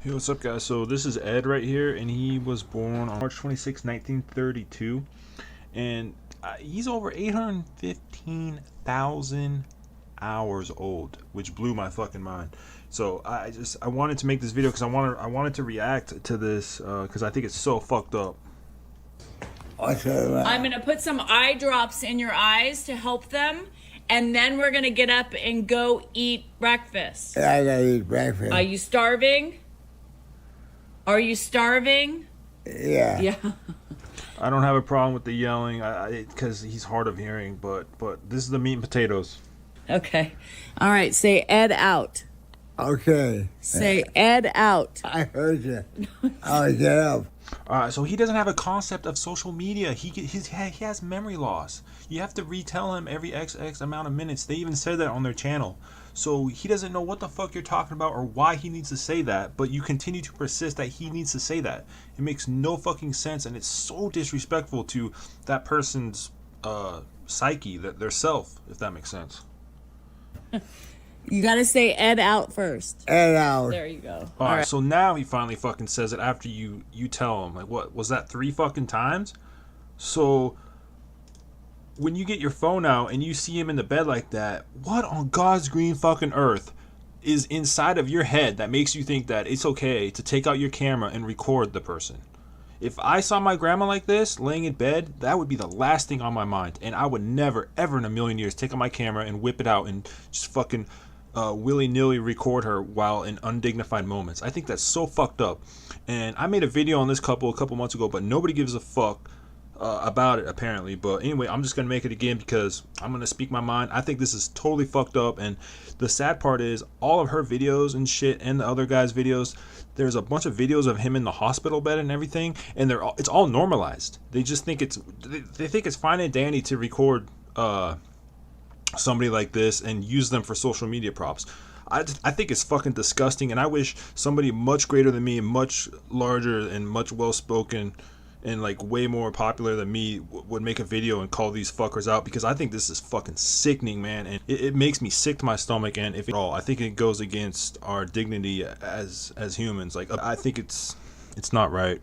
Hey, what's up, guys? So this is Ed right here, and he was born on March 26, 1932, and he's over 815,000 hours old, which blew my fucking mind. So I wanted to make this video because I wanted to react to this because I think it's so fucked up. I'm gonna put some eye drops in your eyes to help them, and then we're gonna get up and go eat breakfast. I gotta eat breakfast. Are you starving? Are you starving? Yeah. Yeah. I don't have a problem with the yelling because he's hard of hearing, but this is the meat and potatoes. Okay. All right. Say Ed out. Okay. Say Ed out. I heard you. I'll get up. So he doesn't have a concept of social media. He has memory loss. You have to retell him every X amount of minutes. They even said that on their channel. So he doesn't know what the fuck you're talking about or why he needs to say that, but you continue to persist that he needs to say that. It makes no fucking sense, and it's so disrespectful to that person's psyche, their self, if that makes sense. You gotta say Ed out first. And out. There you go. All right. So now he finally fucking says it after you tell him. Like, what was that, 3 fucking times? So when you get your phone out and you see him in the bed like that, what on God's green fucking earth is inside of your head that makes you think that it's okay to take out your camera and record the person? If I saw my grandma like this, laying in bed, that would be the last thing on my mind. And I would never, ever in a million years take out my camera and whip it out and just fucking willy-nilly record her while in undignified moments. I think that's so fucked up. And I made a video on this couple a couple months ago, but nobody gives a fuck about it apparently. But anyway, I'm just gonna make it again because I'm gonna speak my mind. I think this is totally fucked up, and the sad part is all of her videos and shit and the other guys' videos, there's a bunch of videos of him in the hospital bed and everything, and it's all normalized. They just think they think it's fine and dandy to record somebody like this and use them for social media props. I think it's fucking disgusting, and I wish somebody much greater than me, much larger and much well-spoken and like way more popular than me would make a video and call these fuckers out, because I think this is fucking sickening, man, and it makes me sick to my stomach. And if at all, I think it goes against our dignity as humans. Like, I think it's not right.